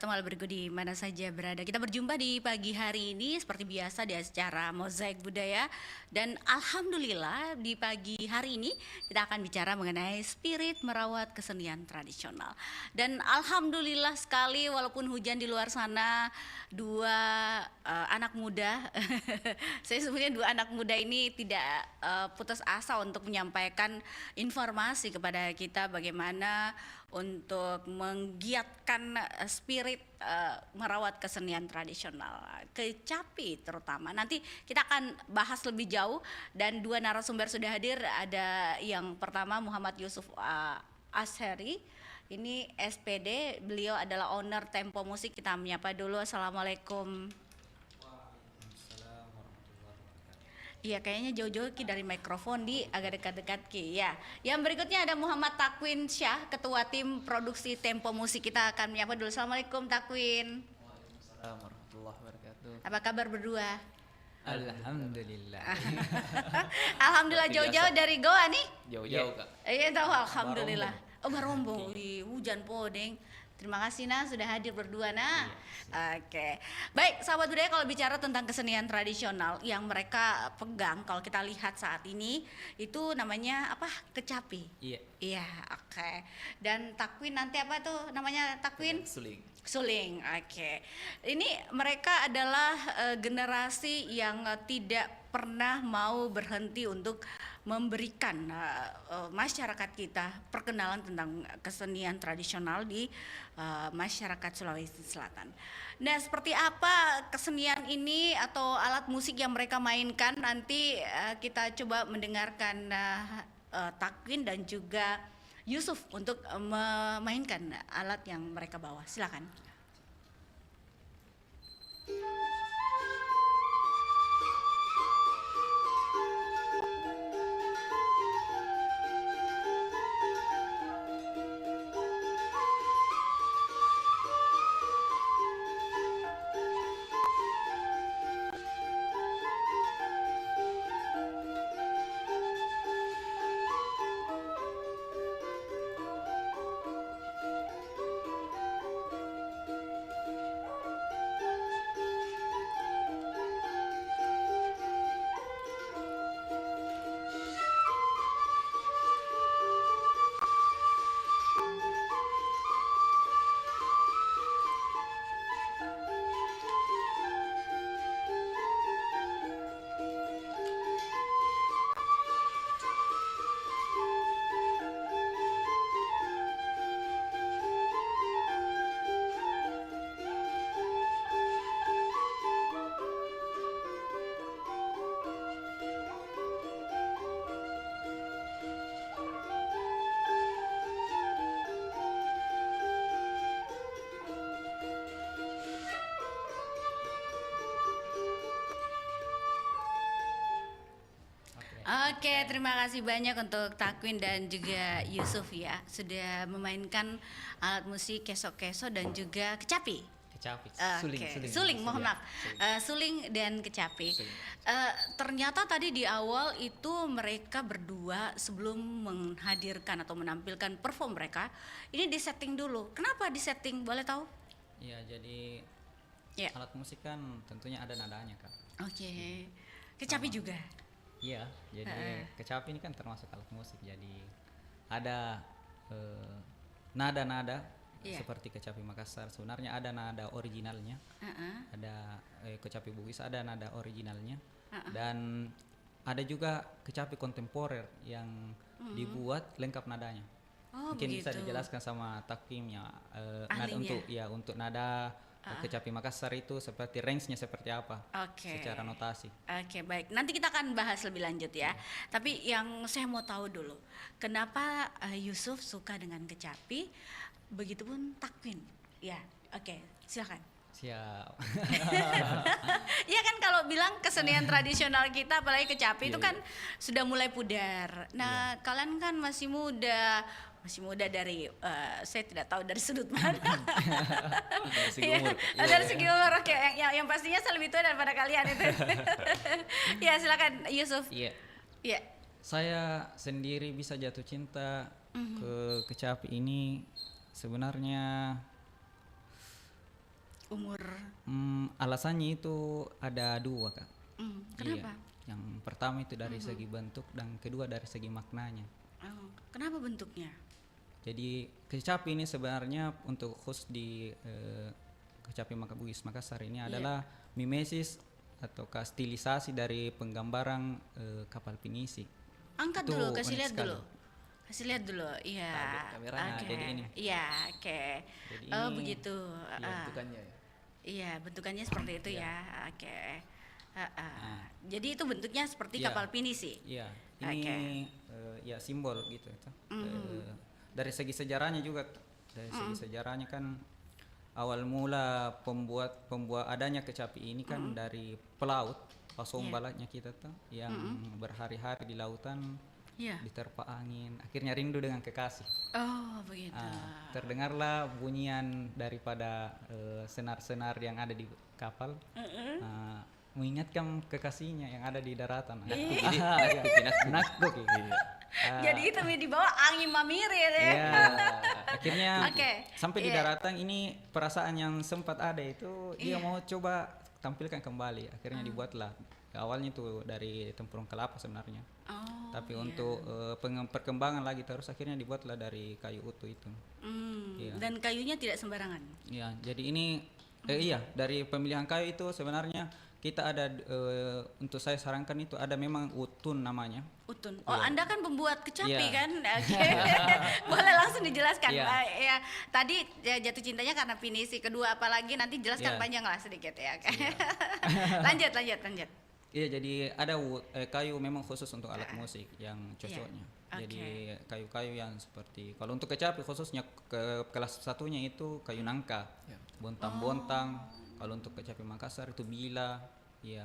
Teman Bergu di mana saja berada. Kita berjumpa di pagi hari ini seperti biasa di acara Mozaik Budaya. Dan alhamdulillah di pagi hari ini kita akan bicara mengenai spirit merawat kesenian tradisional. Dan alhamdulillah sekali walaupun hujan di luar sana, dua anak muda, saya sebenarnya dua anak muda ini tidak putus asa untuk menyampaikan informasi kepada kita bagaimana untuk menggiatkan spirit merawat kesenian tradisional kecapi terutama. Nanti kita akan bahas lebih jauh dan dua narasumber sudah hadir. Ada yang pertama Muhammad Yusuf Asheri, ini SPD, beliau adalah owner Tempo Musik. Kita menyapa dulu. Assalamualaikum. Iya, kayaknya jauh-jauh Ki dari mikrofon di agak dekat-dekat Ki. Ya. Yang berikutnya ada Muhammad Takwin Syah, ketua tim produksi Tempo Musik. Kita akan menyapa dulu. Assalamualaikum Takwin. Waalaikumsalam warahmatullahi wabarakatuh. Apa kabar berdua? Alhamdulillah. Alhamdulillah jauh-jauh dari Goa nih. Jauh-jauh Kak. Iya tahu alhamdulillah. Oh Barombong, hujan podeng. Terima kasih Nah sudah hadir berdua Nah. Oke. Baik, sahabat budaya, kalau bicara tentang kesenian tradisional yang mereka pegang kalau kita lihat saat ini itu namanya apa? Kecapi. Iya. Iya, oke. Dan takwin nanti apa tuh namanya takwin? Suling. Suling, oke. Ini mereka adalah generasi yang tidak pernah mau berhenti untuk memberikan masyarakat kita perkenalan tentang kesenian tradisional di masyarakat Sulawesi Selatan. Nah, seperti apa kesenian ini atau alat musik yang mereka mainkan nanti kita coba mendengarkan Takwin dan juga Yusuf untuk memainkan alat yang mereka bawa. Silakan. Oke, terima kasih banyak untuk Takwin dan juga Yusuf ya sudah memainkan alat musik keso-keso dan juga kecapi. Kecapi. Suling, mohon maaf. Suling dan kecapi. Suling. Ternyata tadi di awal itu mereka berdua sebelum menghadirkan atau menampilkan perform mereka, ini disetting dulu. Kenapa disetting? Boleh tahu? Iya, jadi Ya. alat musik kan tentunya ada nadanya Kak. Oke. Kecapi Sama. juga. Iya, jadi kecapi ini kan termasuk alat musik. Jadi ada nada-nada Iya. seperti kecapi Makassar. Sebenarnya ada nada originalnya. Ada kecapi Bugis ada nada originalnya. Dan ada juga kecapi kontemporer yang dibuat lengkap nadanya. Oh, Mungkin begitu. bisa dijelaskan sama takvimnya Ahlinya. untuk nada kecapi Makassar itu seperti range-nya seperti apa Oke. secara notasi. Oke, baik. Nanti kita akan bahas lebih lanjut ya. Tapi yang saya mau tahu dulu, kenapa Yusuf suka dengan kecapi, begitupun Takwin? Ya, oke. Silakan. Siap. Iya kan kalau bilang kesenian tradisional kita apalagi kecapi itu Iya, kan sudah mulai pudar. Nah, kalian kan masih muda dari saya tidak tahu dari sudut mana. Dari segi Iya, umur. dari segi umur oke. Yang pastinya saya lebih tua daripada kalian itu. Ya, silakan Yusuf. Iya. Iya. Saya sendiri bisa jatuh cinta ke kecapi ini sebenarnya Umur. Alasannya itu ada dua, Kak. Iya. Kenapa? Yang pertama itu dari segi bentuk dan kedua dari segi maknanya. Oh, kenapa bentuknya? Jadi kecapi ini sebenarnya untuk khusus di kecapi Bugis Makassar ini adalah mimesis atau stilisasi dari penggambaran kapal pinisi. Angkat Itu dulu, kasih unik lihat sekali. dulu. Kasih lihat dulu. Iya. Target kameranya, Oke. jadi ini. Iya, oke. Jadi Oh, ini begitu. Bentukannya ya. Iya, bentukannya seperti itu ya. Oke. Jadi itu bentuknya seperti Iya. kapal pinisi. Iya, Oke. ini ya simbol gitu. Dari segi sejarahnya juga, dari segi sejarahnya kan awal mula pembuat adanya kecapi ini kan dari pelaut, pasombalatnya kita tuh yang berhari-hari di lautan Iya. diterpa angin, akhirnya rindu dengan kekasih. Oh, begitu. Terdengarlah bunyian daripada senar-senar yang ada di kapal, mengingatkan kekasihnya yang ada di daratan. Nakuk ini. Jadi itu di bawah angin mamirir ya. Ya, akhirnya Oke, sampai di iya. daratan ini perasaan yang sempat ada itu dia mau coba tampilkan kembali. Akhirnya dibuatlah. Awalnya itu dari tempurung kelapa sebenarnya. Oh. Tapi untuk perkembangan lagi terus akhirnya dibuatlah dari kayu utuh itu. Iya. Dan kayunya tidak sembarangan. Ya, jadi ini iya dari pemilihan kayu itu sebenarnya kita ada untuk saya sarankan itu ada memang utun namanya. Utun. Oh, Anda kan pembuat kecapi Iya. kan? Oke. Boleh langsung dijelaskan. Iya. Ya, tadi jatuh cintanya karena pinisi, kedua apalagi nanti jelaskan Iya. panjang lah sedikit ya. lanjut. Iya, jadi ada kayu memang khusus untuk alat musik yang cocoknya. Oke. Jadi kayu-kayu yang seperti kalau untuk kecapi khususnya kelas satunya itu kayu nangka, bontang-bontang. Kalau untuk kecapi Makassar itu bila, iya.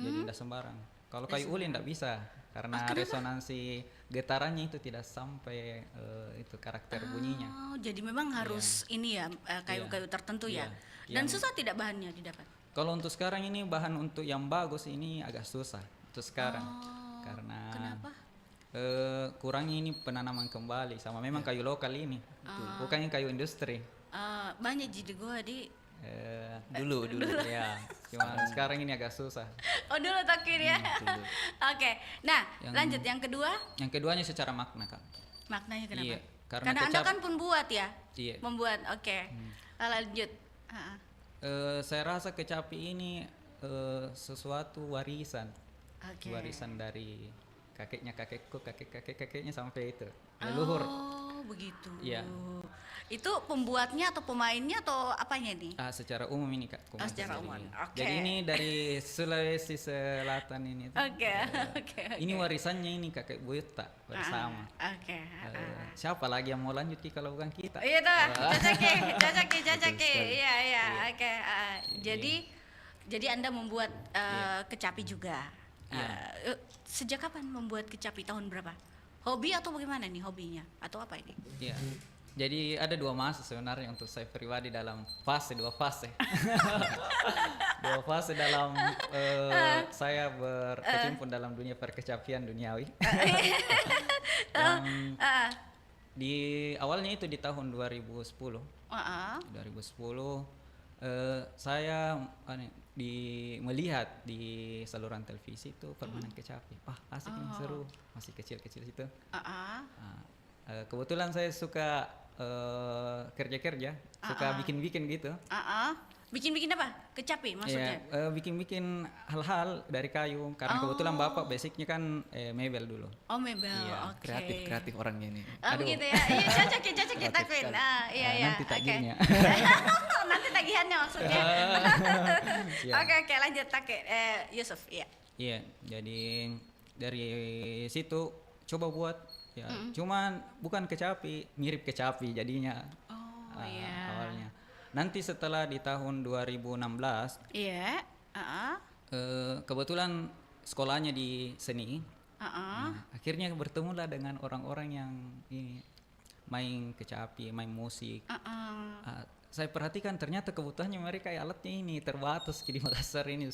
Jadi tidak sembarang. Kalau kayu ulin tidak bisa karena resonansi getarannya itu tidak sampai itu karakter bunyinya. Oh, jadi memang harus ini ya kayu-kayu tertentu ya. Iya. Dan susah tidak bahannya didapat? Kalau untuk sekarang ini bahan untuk yang bagus ini agak susah untuk sekarang karena Kenapa? kurangnya ini penanaman kembali sama memang kayu lokal ini, bukan yang kayu industri. Banyak jadi gua di. Dulu ya, cuma sekarang ini agak susah. Oh dulu takir ya. Oke. Nah, lanjut yang kedua. Yang keduanya secara makna, Kak. Maknanya kenapa? Iya, karena Anda kan pembuat ya. Iya. Membuat. Oke. Lanjut. Saya rasa kecapi ini sesuatu warisan, Oke. warisan dari kakekku, kakeknya sampai itu leluhur. Oh, begitu. Iya. Itu pembuatnya atau pemainnya atau apanya nih? Secara umum ini, Kak. Secara umum. Jadi, Oke. jadi ini dari Sulawesi Selatan ini. Oke. Oke. Ini warisannya ini kakek buyut tak bersama. Oke. Siapa lagi yang mau lanjut Ki, kalau bukan kita? Iya tuh, cocok. Iya. Oke. Jadi Anda membuat kecapi juga. Sejak kapan membuat kecapi? Tahun berapa? Hobi atau bagaimana nih hobinya? Atau apa ini? Iya. Jadi ada dua masa sebenarnya untuk saya pribadi dalam dua fase. Dua fase dalam saya berkecimpung dalam dunia perkecapian duniawi. Yang di awalnya itu di tahun 2010. 2010 saya melihat di saluran televisi itu permainan kecapi. Asik nih, seru. Masih kecil-kecil itu. Kebetulan saya suka kerja-kerja, suka bikin-bikin gitu. Bikin-bikin apa? Kecapi maksudnya? Iya, bikin-bikin hal-hal dari kayu. Karena kebetulan bapak basicnya kan mebel dulu. Oh, mebel. Iya, Oke. Kreatif orangnya ini. Oh, begitu ya. Iya, cocok kita Queen. Iya. Nanti takdirnya. Nanti tagihannya maksudnya. Iya. Oke, lanjut Yusuf. Iya. Iya, jadi dari situ coba buat ya. Cuman bukan kecapi, mirip kecapi jadinya. Iya. Awalnya. Nanti setelah di tahun 2016 Iya. kebetulan sekolahnya di seni. Uh-uh. Akhirnya bertemulah dengan orang-orang yang ini main kecapi, main musik. Saya perhatikan ternyata kebutuhannya mereka alatnya ini terbatas di Makassar ini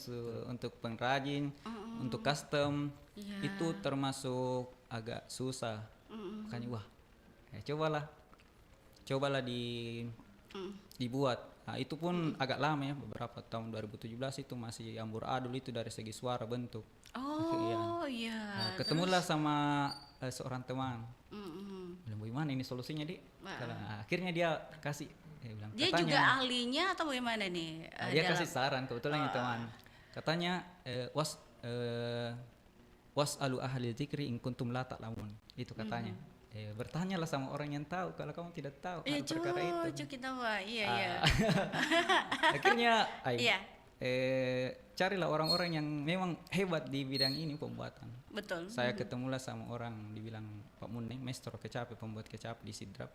untuk pengrajin, untuk custom itu termasuk agak susah. Makanya cobalah dibuat Nah, itu pun agak lama ya, beberapa tahun 2017 itu masih amburadul itu dari segi suara bentuk. Oh iya. Nah, ketemulah sama seorang teman. Mm-mm. Bilang bagaimana ini solusinya di? Wah. Akhirnya dia kasih, bilang, Dia katanya, juga ahlinya atau bagaimana nih? dia dalam- kasih saran kebetulan ya teman. Katanya was alu ahli dzikri in kuntum la ta'lamun. Itu katanya. Bertanyalah sama orang yang tahu kalau kamu tidak tahu Iya, hal perkara itu. kita wah, iya. Akhirnya Iya, carilah orang-orang yang memang hebat di bidang ini pembuatan. betul. Saya ketemulah sama orang dibilang Pak Muneng, maestro kecapi, pembuat kecapi di Sidrap.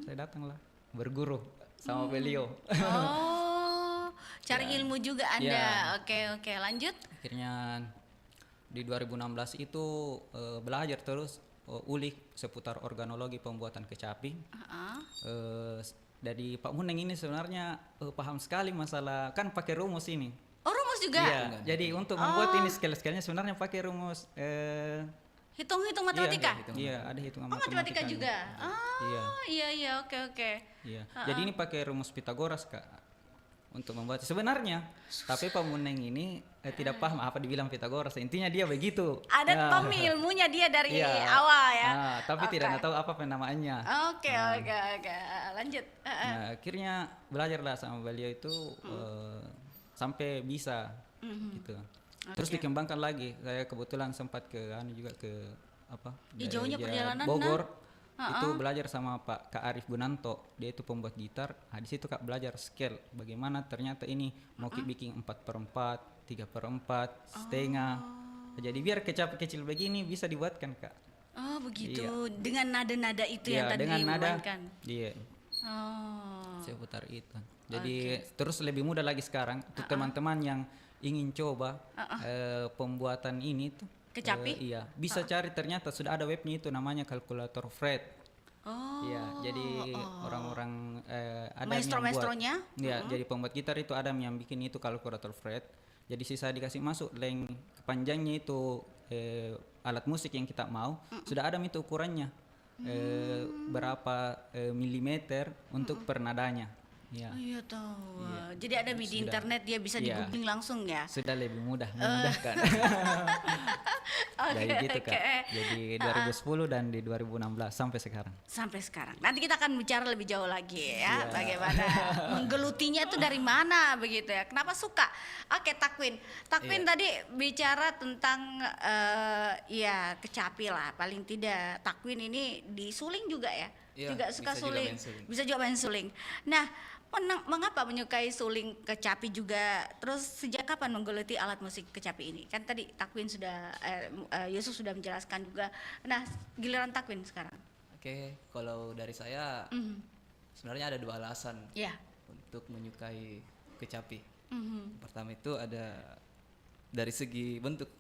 Saya datanglah berguru sama beliau. Oh, cari ilmu juga Anda. Ya. Oke, lanjut. Akhirnya di 2016 itu belajar terus ulik seputar organologi pembuatan kecapi. Dari Pak Muneng ini sebenarnya paham sekali masalah, kan pakai rumus ini. Oh, rumus juga. Iya, jadi untuk membuat ini scale-scale-nya sebenarnya pakai rumus Hitung-hitung matematika. iya, ada hitungan Oh, matematika matematikanya. juga. Iya. Iya, oke. Iya. Jadi ini pakai rumus Pitagoras Kak untuk membuat sebenarnya. Tapi Pak Muneng ini tidak paham apa dibilang Pitagoras. Intinya dia begitu. Ada Tommy ilmunya dia dari Iya. awal ya. Tapi Oke. tidak tahu apa penamaannya. Oke. Lanjut. Nah, akhirnya belajarlah sama beliau itu sampai bisa gitu. Terus dikembangkan lagi. Saya kebetulan sempat ke juga ke apa? Jauhnya daerah perjalanan, Bogor. Itu belajar sama Kak Arif Gunanto. Dia itu pembuat gitar. Nah, di situ Kak belajar scale. Bagaimana ternyata ini mau bikin 4/4, 3/4, setengah. Jadi biar kecapi kecil begini bisa dibuatkan Kak. Oh, begitu. Dengan nada-nada itu yang tadi dengan nada. dimainkan. Iya. Oh. Saya putar itu. Jadi terus lebih mudah lagi sekarang untuk teman-teman yang ingin coba pembuatan ini tuh Kecapi? iya, bisa cari ternyata sudah ada webnya itu namanya kalkulator Fred. Oh. Iya, jadi orang-orang ada Maestro-maestronya? Iya, jadi pembuat gitar itu ada yang bikin itu kalkulator Fred. Jadi sisa dikasih masuk length kepanjangnya itu alat musik yang kita mau sudah ada itu ukurannya berapa milimeter untuk per nadanya. Iya. Oh, iya tahu. Jadi ada di internet dia bisa di Iya. googling langsung ya. Sudah lebih mudah, memudahkan. Jadi gitu Kak. Jadi 2010 dan di 2016 sampai sekarang. Sampai sekarang. Nanti kita akan bicara lebih jauh lagi ya, bagaimana menggelutinya itu dari mana begitu ya. Kenapa suka? Oke, Takwin. Takwin tadi bicara tentang ya kecapi lah. Paling tidak Takwin ini di suling juga ya. Iya, juga suka bisa juga suling. main suling. Bisa juga main suling. Nah, mengapa menyukai suling kecapi juga? Terus sejak kapan menggeluti alat musik kecapi ini? Kan tadi Takwin sudah Yusuf sudah menjelaskan juga. Nah, giliran Takwin sekarang. Oke, kalau dari saya sebenarnya ada 2 alasan Ya. untuk menyukai kecapi. Mhm. Pertama itu ada dari segi bentuk.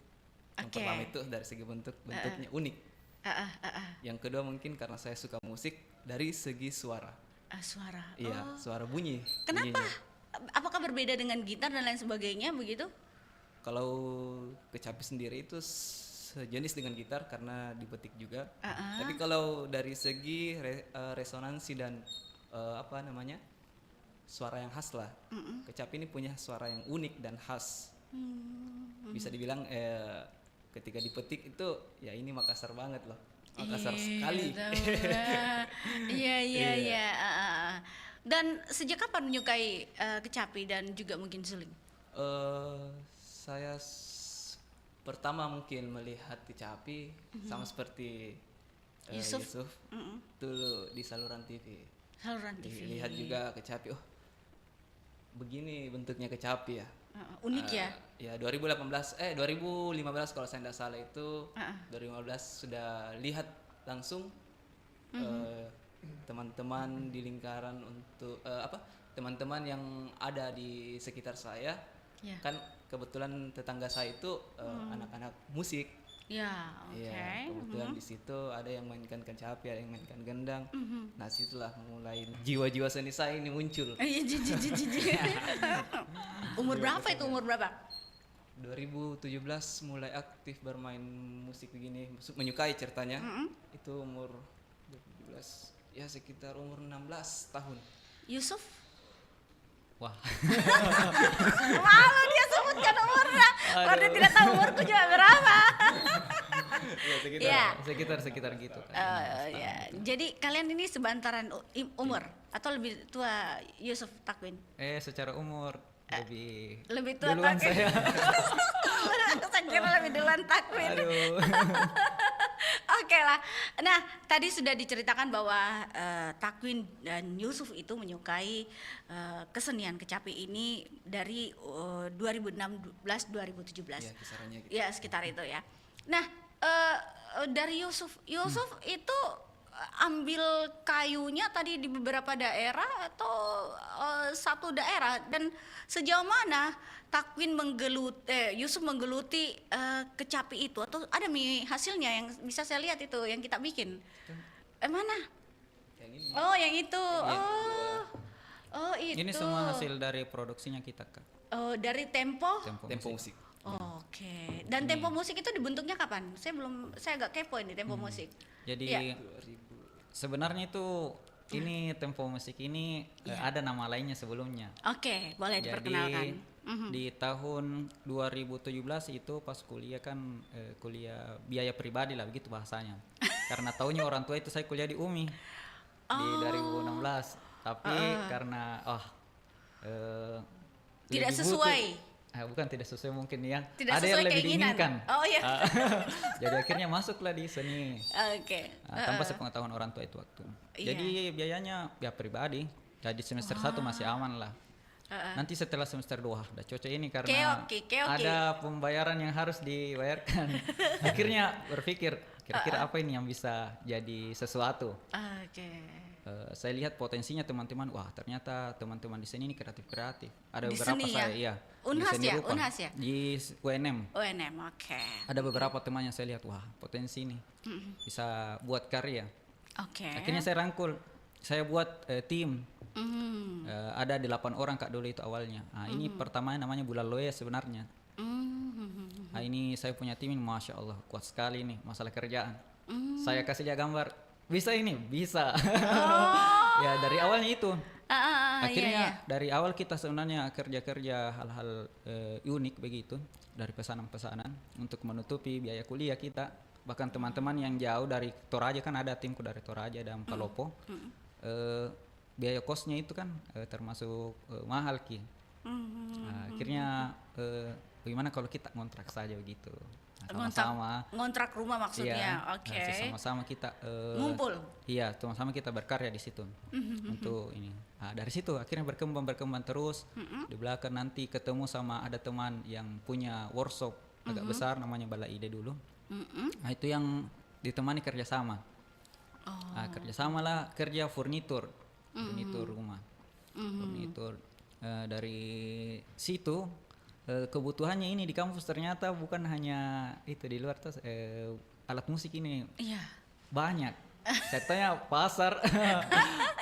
Yang Oke. pertama itu dari segi bentuknya unik. Yang kedua mungkin karena saya suka musik dari segi suara. Suara. Iya, suara bunyi. Kenapa? bunyinya. Apakah berbeda dengan gitar dan lain sebagainya begitu? Kalau kecapi sendiri itu sejenis dengan gitar karena dipetik juga. Tapi kalau dari segi resonansi dan apa namanya suara yang khas lah. Kecapi ini punya suara yang unik dan khas. Bisa dibilang ketika dipetik itu ya ini Makassar banget loh. Makassar sekali. Iya. Dan sejak kapan menyukai kecapi dan juga mungkin suling? Saya pertama mungkin melihat kecapi sama seperti Yusuf. itu di saluran TV. Saluran TV. Lihat juga kecapi. Oh, begini bentuknya kecapi ya. Unik ya. Ya 2015 kalau saya tidak salah itu 2015 sudah lihat langsung teman-teman di lingkaran untuk teman-teman yang ada di sekitar saya. Ya. Kan kebetulan tetangga saya itu anak-anak musik. Ya, oke. Iya, kebetulan di situ ada yang mainkan kecapi, ada yang mainkan gendang. Nah, situlah mulai jiwa-jiwa seni saya ini muncul. Iya, Umur berapa itu? Umur berapa? 2017 mulai aktif bermain musik begini, menyukai ceritanya. Itu umur 2017, ya sekitar umur 16 tahun. Yusuf? Wah, Malu dia sebutkan umurnya. Kalau dia tidak tahu umurku juga berapa. Ya, sekitar, Iya. sekitar gitu kan. Ya. Jadi kalian ini sebantaran umur atau lebih tua Yusuf Takwin? Secara umur Lebih tua duluan Takwin. saya. Saya kira lebih duluan Takwin. Aduh. Oke lah. Nah, tadi sudah diceritakan bahwa Takwin dan Yusuf itu menyukai kesenian kecapi ini dari 2016-2017. Ya, kisarannya gitu. Ya, sekitar itu ya. Nah, dari Yusuf itu ambil kayunya tadi di beberapa daerah atau satu daerah, dan sejauh mana Takwin Yusuf menggeluti kecapi itu, atau ada hasilnya yang bisa saya lihat itu yang kita bikin? Mana? Yang ini. Oh, yang itu. Ini Oh, itu. Ini semua hasil dari produksinya kita, Kak. Oh, dari Tempo. Tempo musik. Oke. Dan Tempo Musik itu dibentuknya kapan? Saya agak kepo ini Tempo Musik. Jadi Iya. sebenarnya itu ini Tempo Musik ini ada nama lainnya sebelumnya. Oke, boleh diperkenalkan. Jadi di tahun 2017 itu pas kuliah kan kuliah biaya pribadi lah begitu bahasanya. Karena taunya orang tua itu saya kuliah di UMI di 2016. Tapi karena Tidak lebih sesuai. bukan tidak sesuai mungkin ya. Tidak Ada sesuai yang lebih keinginan. diinginkan. Oh iya. Jadi akhirnya masuklah di seni. Oke. Tanpa sepengetahuan orang tua itu waktu. Iya. Jadi biayanya ya pribadi. Jadi semester 1 masih aman lah. Nanti setelah semester 2 udah cocok ini karena Keoki. ada pembayaran yang harus dibayarkan. Akhirnya berpikir kira-kira apa ini yang bisa jadi sesuatu. Oke. Saya lihat potensinya teman-teman, wah ternyata teman-teman di sini ini kreatif. Ada Di beberapa seni ya? saya iya. di Unhas seni ya? rupa. Unhas ya? Di UNM. UNM, oke. Ada beberapa teman yang saya lihat, wah potensi ini bisa buat karya. Oke. Akhirnya saya rangkul, saya buat tim. Mhm. Ada 8 orang Kak dulu itu awalnya. Nah, ini pertamanya namanya Bulaloya sebenarnya. Mhm. Nah, ini saya punya tim ini, masya Allah kuat sekali nih masalah kerjaan. Saya kasih dia gambar, bisa ini, bisa. Ya dari awalnya itu. Akhirnya iya. dari awal kita sebenarnya kerja-kerja hal-hal unik begitu dari pesanan-pesanan untuk menutupi biaya kuliah kita. Bahkan teman-teman yang jauh dari Toraja, kan ada timku dari Toraja dan Palopo. Biaya kosnya itu kan termasuk mahal Ki. Nah, akhirnya bagaimana kalau kita ngontrak saja begitu. Nah, sama-sama Ngontrak rumah maksudnya. iya, Oke. sama-sama kita Ngumpul. iya, sama-sama kita berkarya di situ untuk ini. Nah, dari situ akhirnya berkembang terus. Di belakang nanti ketemu sama ada teman yang punya workshop agak besar namanya Bala Ide dulu. Nah, itu yang ditemani kerjasama. Nah, kerjasama lah kerja furnitur rumah. Furnitur. Dari situ kebutuhannya ini di kampus ternyata bukan hanya itu, di luar tuh alat musik ini Iya. banyak. Saya tanya pasar.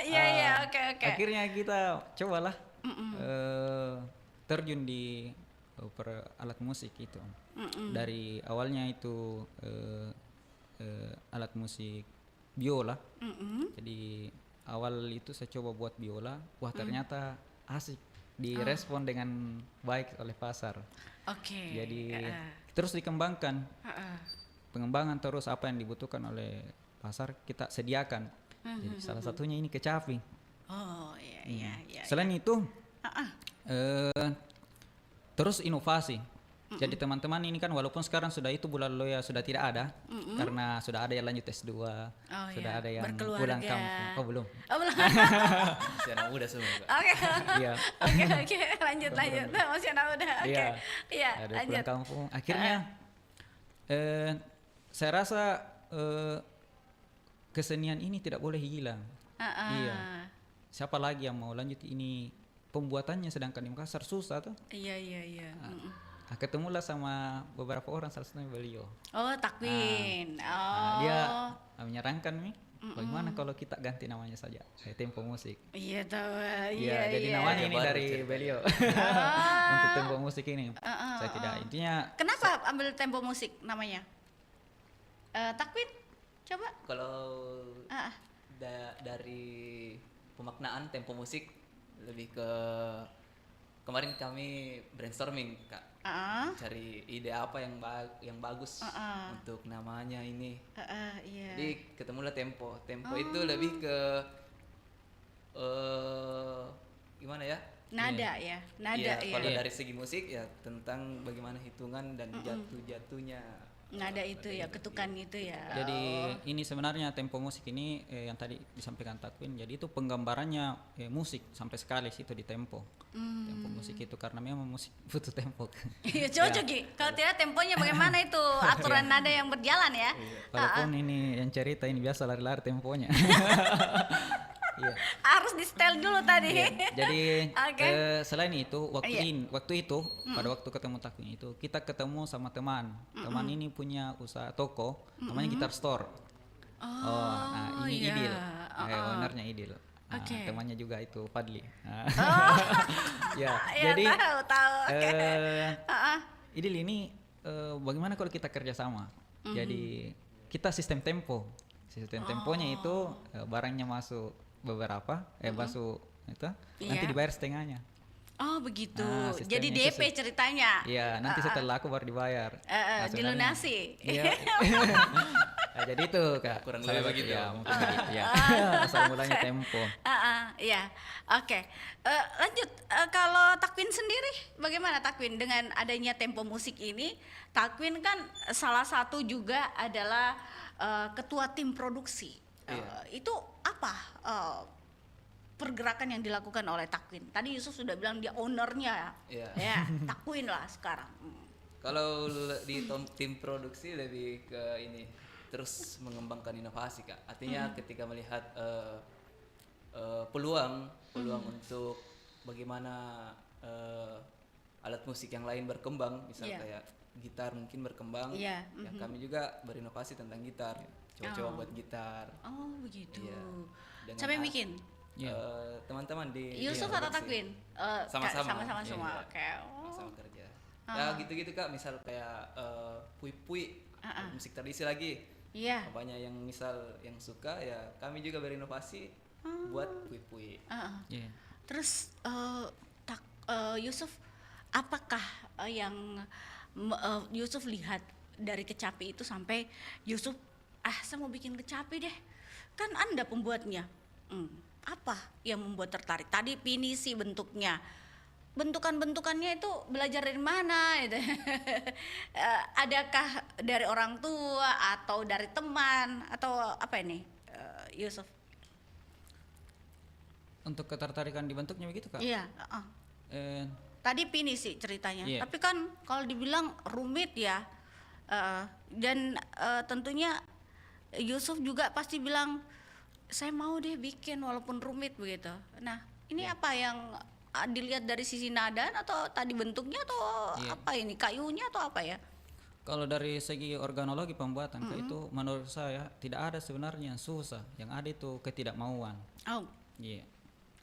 Iya, oke. Akhirnya kita cobalah terjun di alat musik itu. Dari awalnya itu alat musik biola. Jadi awal itu saya coba buat biola, wah ternyata asik, direspon dengan baik oleh pasar. Oke. Jadi terus dikembangkan, pengembangan terus apa yang dibutuhkan oleh pasar kita sediakan. Jadi salah satunya ini kecapi. Oh, iya. Selain itu terus inovasi. Jadi teman-teman ini kan walaupun sekarang sudah itu Bulaloya sudah tidak ada karena sudah ada yang lanjut S2, sudah ada yang berkeluarga. pulang kampung. Oh belum. Oh, belum. Masih anak muda semua, Kak. Oke. Iya. Oke, lanjut. Masih anak muda. Oke. Iya, Ada lanjut. pulang kampung. Akhirnya saya rasa kesenian ini tidak boleh hilang. Iya. Siapa lagi yang mau lanjut ini pembuatannya, sedangkan di Makassar susah tuh. Iya. Ketemulah sama beberapa orang, salah satunya beliau. Oh, Takwin. Dia menyarankan nih, bagaimana kalau kita ganti namanya saja, Tempo Musik. Iya tahu. Iya, jadi namanya ini Baru dari ceritanya. beliau untuk Tempo Musik ini. Saya tidak, intinya Kenapa ambil Tempo Musik namanya? Takwin, coba. Kalau Ah, dari pemaknaan tempo musik lebih ke kemarin kami brainstorming Kak, cari ide apa yang bagus untuk namanya ini. Iya. Jadi ketemulah Tempo. Tempo itu lebih ke gimana ya? Nada ya, nada Iya, ya. kalau dari segi musik ya tentang bagaimana hitungan dan jatuh-jatuhnya. Nada itu ya, ketukan itu ya. Jadi ini sebenarnya tempo musik ini yang tadi disampaikan Takwin. Jadi itu penggambarannya musik sampai sekali situ di tempo. Tempo musik itu karena memang musik butuh tempo. Iya cocok Gi. Kalau tidak temponya bagaimana itu aturan nada yang berjalan ya. Walaupun ini yang cerita ini biasa lari-lari temponya. Iya. Harus di setel dulu tadi. Iya. Jadi Oke. selain itu Iya. waktu itu pada waktu ketemu Takwin itu kita ketemu sama teman. Teman ini punya usaha toko namanya Gitar Store. Nah ini iya. Idil. Ownernya Idil. Nah, Oke. temannya juga itu Padli. Nah. Ya, Ya, jadi tahu. Oke. Idil ini bagaimana kalau kita kerjasama? Jadi kita sistem tempo. Sistem temponya itu barangnya masuk beberapa, masuk itu nanti Iya. dibayar setengahnya. Oh begitu. Nah, Jadi sistemnya itu DP ceritanya. Iya, nanti setelah aku baru dibayar. Nah, sebenarnya- Dilunasi. Iya. Nah, jadi itu Kak. Kurang salah lebih satu- begitu. Ya, mungkin begitu ya. Asal mulanya tempo. Iya. Oke. Lanjut. Kalau Takwin sendiri, bagaimana Takwin dengan adanya tempo musik ini? Takwin kan salah satu juga adalah ketua tim produksi. Itu apa pergerakan yang dilakukan oleh Takwin? Tadi Yusuf sudah bilang dia ownernya. Iya. Ya, Takwin lah sekarang. Kalau di tim produksi lebih ke ini terus mengembangkan inovasi Kak. Artinya ketika melihat peluang untuk bagaimana alat musik yang lain berkembang, misal Iya. kayak gitar mungkin berkembang, Iya, ya kami juga berinovasi tentang gitar, coba-coba buat gitar. Oh begitu. Iya. Dengan Siapa yang bikin? Iya. Teman-teman di Yusuf tim atau produksi. Takwin? Sama-sama. Sama-sama Iya, semua. iya. Oke. Sama kerja. Ya gitu-gitu Kak, misal kayak pui-pui, musik tradisi lagi. Iya. Apanya yang misal yang suka ya kami juga berinovasi buat pui-pui. Iya. Terus Yusuf, apakah yang Yusuf lihat dari kecapi itu sampai Yusuf, saya mau bikin kecapi deh, kan Anda pembuatnya. Apa yang membuat tertarik? Tadi pinisi bentuknya, bentukannya itu belajar dari mana? Gitu. Adakah dari orang tua atau dari teman atau apa ini, Yusuf? Untuk ketertarikan di bentuknya begitu Kak. Iya. Tadi pinisi ceritanya, Iya. tapi kan kalau dibilang rumit ya, dan tentunya Yusuf juga pasti bilang saya mau deh bikin walaupun rumit begitu. Nah ini apa yang dilihat dari sisi nada atau tadi bentuknya atau apa ini kayunya atau apa ya? Kalau dari segi organologi pembuatan Kak, itu menurut saya tidak ada sebenarnya yang susah, yang ada itu ketidakmauan. Oh, Iya.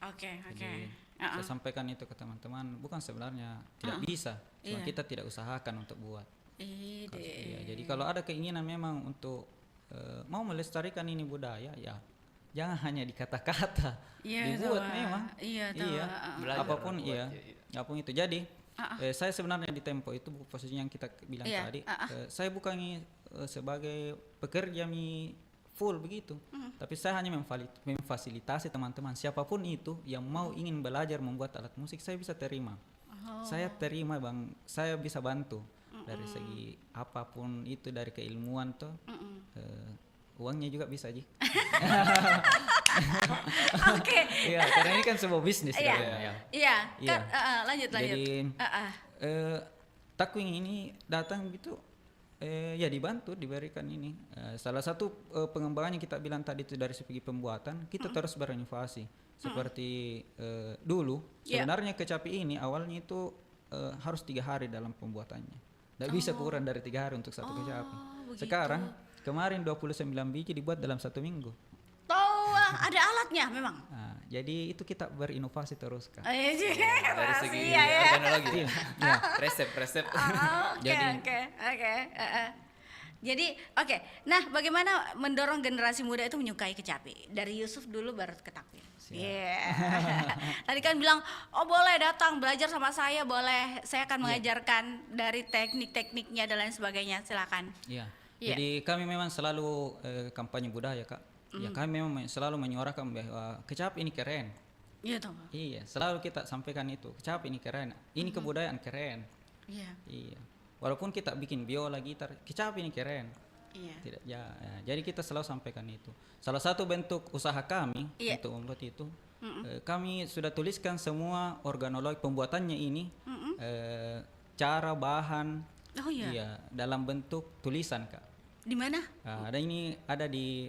oke. Jadi saya sampaikan itu ke teman-teman, bukan sebenarnya tidak bisa, cuma Iya. kita tidak usahakan untuk buat. Ide. Iya, jadi kalau ada keinginan memang untuk mau melestarikan ini budaya, ya jangan hanya di kata-kata, Iya, dibuat tahu. memang. Iya, tahu. Belajar Apapun buat, iya, ya. apapun itu. Jadi saya sebenarnya di Tempo itu posisinya yang kita bilang Iya, tadi, saya bukan sebagai pekerja full begitu, tapi saya hanya memfasilitasi teman-teman siapapun itu yang mau ingin belajar membuat alat musik, saya bisa terima. Saya terima Bang, saya bisa bantu dari segi apapun itu, dari keilmuan tuh, uangnya juga bisa Ji. Oke. Iya, karena ini kan sebuah bisnis Iya. kan, ya. Iya. Iya. Lanjut. Jadi Takwin ini datang gitu, ya dibantu, diberikan ini. Salah satu pengembangannya kita bilang tadi itu dari segi pembuatan, kita terus berinovasi. Seperti dulu, Iya. sebenarnya kecapi ini awalnya itu harus 3 hari dalam pembuatannya. Tidak bisa kurang dari 3 hari untuk satu kecapi. begitu. Sekarang kemarin 29 biji dibuat dalam 1 minggu. Tahu ada alatnya memang. Nah, jadi itu kita berinovasi terus kan. Dari segi Iya, ya. organologi. Iya. Resep. Oke. Jadi- Oke. Jadi oke, nah bagaimana mendorong generasi muda itu menyukai kecapi? Dari Yusuf dulu baru ke Takwin. Iya. Tadi kan bilang, oh boleh datang belajar sama saya, boleh. Saya akan mengajarkan dari teknik-tekniknya dan lain sebagainya. Silakan. Iya. Iya. Jadi kami memang selalu kampanye budaya kak. Ya kami memang selalu menyuarakan bahwa kecapi ini keren. Iya toh. Iya, selalu kita sampaikan itu. Kecapi ini keren. Ini kebudayaan keren. Iya. Iya. Walaupun kita bikin biola, gitar, kecapi ini keren. Iya. Tidak, ya, jadi kita selalu sampaikan itu. Salah satu bentuk usaha kami Iya. untuk membuat itu, kami sudah tuliskan semua organolog pembuatannya ini, cara bahan, Oh iya. iya, dalam bentuk tulisan kak. Di mana? Ada ini ada di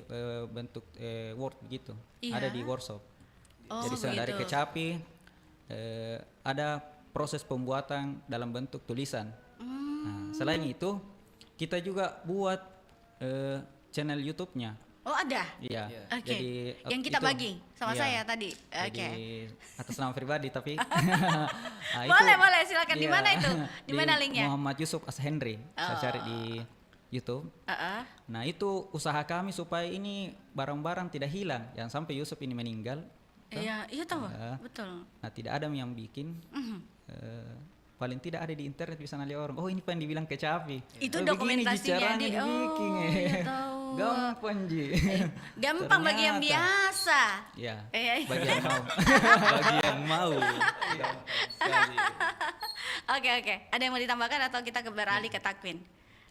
bentuk Word gitu, Iya. ada di workshop. Oh, Jadi dari begitu. kecapi ada proses pembuatan dalam bentuk tulisan. Nah, selain itu kita juga buat channel YouTube-nya. Oh ada. Iya. Oke. Jadi Yang kita itu, bagi sama iya. saya tadi. Oke. Jadi atas nama pribadi tapi Nah, Boleh, silakan. Di iya. mana itu? Di mana linknya? Muhammad Yusuf As Henry. Saya cari di YouTube. Nah, itu usaha kami supaya ini barang-barang tidak hilang, jangan sampai Yusuf ini meninggal. Iya, iya tahu. Ya. Betul. Nah, tidak ada yang bikin. Paling tidak ada di internet bisa nanya orang. Oh, ini pengen dibilang kecapi. Itu begini dokumentasinya caranya di dibikin, iya tahu. Gampang Ji. Gampang bagi yang Ternyata. biasa. Ya. Iya. Bagi yang mau. Bagi yang mau. Sekali. Oke. Ada yang mau ditambahkan atau kita beralih ke Takwin?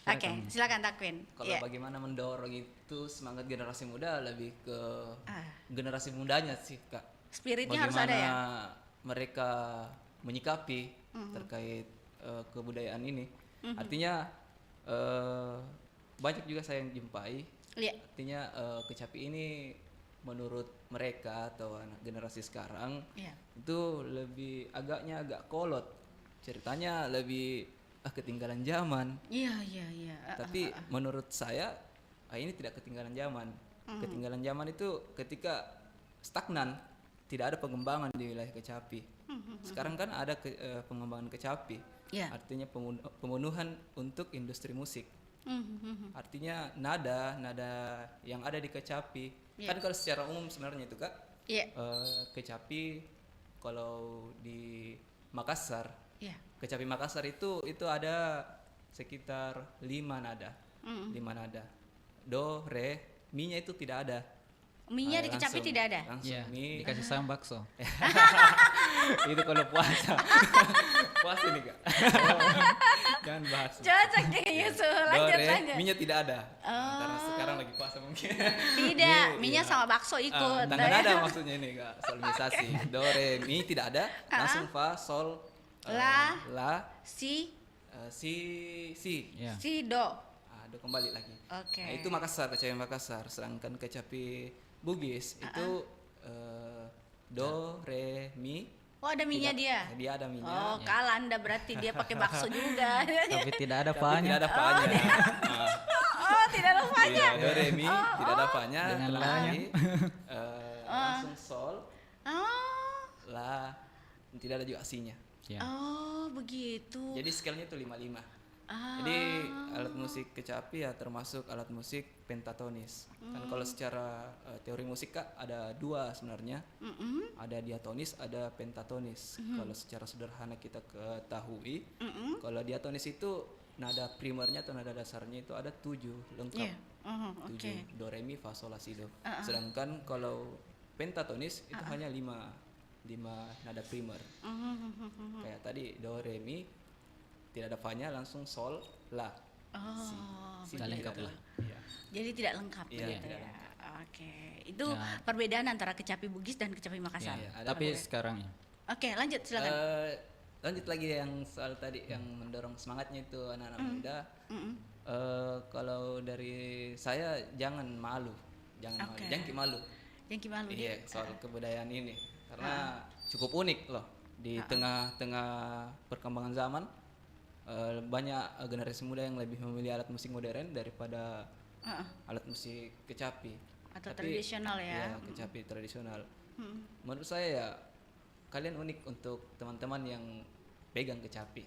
Oke, silakan Takwin. Kalau Iya. bagaimana mendorong itu semangat generasi muda lebih ke Ah. generasi mudanya sih kak. Spiritnya harus ada Bagaimana ya. mereka menyikapi terkait kebudayaan ini. Artinya banyak juga saya yang jumpai. Iya. Artinya kecapi ini menurut mereka atau anak generasi sekarang Iya. itu agaknya agak kolot. Ceritanya lebih ketinggalan zaman. Iya. Tapi menurut saya ini tidak ketinggalan zaman. Ketinggalan zaman itu ketika stagnan, tidak ada pengembangan di wilayah kecapi. Sekarang kan ada pengembangan kecapi. Iya. Artinya pemenuhan untuk industri musik. Artinya nada yang ada di kecapi. Iya. Kan kalau secara umum sebenarnya itu kak, Iya. kecapi kalau di Makassar, Iya. kecapi Makassar itu ada sekitar 5 nada. 5 nada. Do, re, mi-nya itu tidak ada. Mie-nya di kecapi Langsung- tidak ada. Langsung Iya. mi. Dikasih sayang bakso. Itu kalau puasa. Puasa nih kak. Jangan bahas. Cocok deh Yusuf. Do, Lanjut. re, mi-nya tidak ada. Karena sekarang lagi puasa mungkin. Tidak, Mi, mie-nya iya. sama bakso ikut. Tangan nada maksudnya ini kak. Solmisasi. Do, re, mi tidak ada. Langsung fa, sol, la, Si, si. Iya. si do. Do kembali lagi. Oke. Nah, itu Makassar, kecapi Makassar. Sedangkan kecapi Bugis itu do, re, mi. Oh ada mie-nya dia. Dia ada mi-nya. Oh kalah Anda berarti dia pakai bakso juga. Tapi tidak ada Tapi fa-nya. tidak ada fa-nya. Oh tidak ada Iya, fanya. do, re, mi, tidak ada fa-nya. Dengan Terus la-nya. lagi, langsung sol, Oh, la, tidak ada juga si-nya. Ya. oh begitu. Jadi scale-nya itu 5-5. Ah. Jadi alat musik kecapi ya termasuk alat musik pentatonis. Kan kalau secara teori musik kak ada 2 sebenarnya. Ada diatonis, ada pentatonis. Kalau secara sederhana kita ketahui, kalau diatonis itu nada primernya atau nada dasarnya itu ada 7 lengkap. Iya. Oke. 7 do, re, mi, fa, sol, la, si, do. Sedangkan kalau pentatonis itu hanya 5 nada primer. Kayak tadi do, re, mi, tidak ada fa-nya, langsung sol, la. Oh, Si Tidak tidak lengkap ada. lah. Iya. jadi tidak lengkap Iya, gitu tidak ya. Oke, itu Ya. perbedaan antara kecapi Bugis dan kecapi Makassar. Iya. ada Tapi apa? sekarang ya. Oke, lanjut silakan. Lanjut lagi yang soal tadi yang mendorong semangatnya itu anak-anak muda. Kalau dari saya jangan malu, jangan Oke. malu, jangan malu. Yang gimana? Iya, soal kebudayaan ini karena cukup unik loh di tengah-tengah perkembangan zaman. Banyak generasi muda yang lebih memilih alat musik modern daripada alat musik kecapi Atau tradisional ya. Iya, kecapi tradisional. Menurut saya ya kalian unik untuk teman-teman yang pegang kecapi.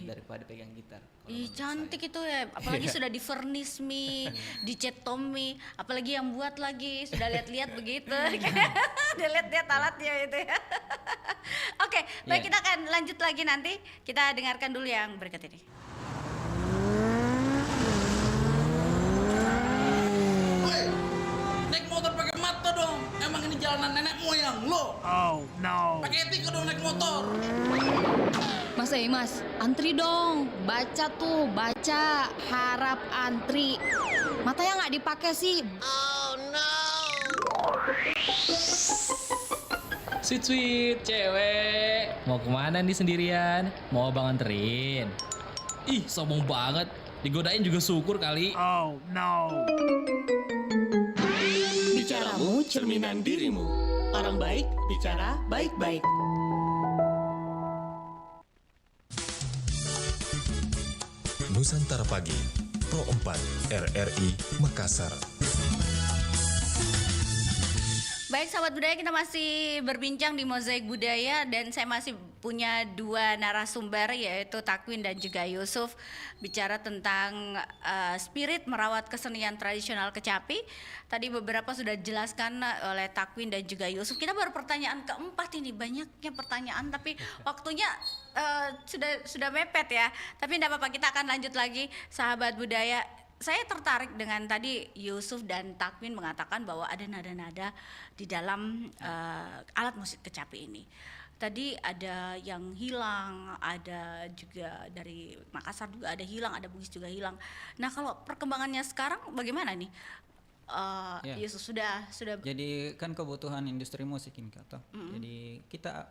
daripada pegang gitar. Kalau Ih, menurut cantik saya. itu ya, apalagi sudah di furnish mi, dicat Tommy, apalagi yang buat lagi sudah lihat-lihat begitu, udah lihat-lihat alatnya itu ya. Oke, baik, Iya. kita akan lanjut lagi nanti, kita dengarkan dulu yang berikut ini. Woi, naik motor pakai mata dong. Emang ini jalanan nenek moyang lo. Oh no. Pakai etika dong naik motor. Mas, antri dong. Baca tuh, baca. Harap antri. Matanya nggak dipakai sih. Sweet cewek. Mau kemana nih sendirian? Mau abang anterin? Ih, sombong banget. Digodain juga syukur kali. Oh no. Bicaramu cerminan dirimu. Orang baik bicara baik-baik. Nusantara Pagi, Pro 4, RRI Makassar. Baik sahabat budaya, kita masih berbincang di Mozaik Budaya dan saya masih punya dua narasumber yaitu Takwin dan juga Yusuf, bicara tentang spirit merawat kesenian tradisional Kecapi. Tadi beberapa sudah dijelaskan oleh Takwin dan juga Yusuf. Kita baru pertanyaan keempat ini, banyaknya pertanyaan tapi waktunya sudah mepet ya. Tapi tidak apa-apa, kita akan lanjut lagi sahabat budaya. Saya tertarik dengan tadi Yusuf dan Takwin mengatakan bahwa ada nada-nada di dalam alat musik Kecapi ini. Tadi ada yang hilang, ada juga dari Makassar juga ada hilang, ada Bugis juga hilang. Nah, kalau perkembangannya sekarang bagaimana nih? Ya. Yusuf sudah Jadi kan kebutuhan industri musik ini kata. Jadi kita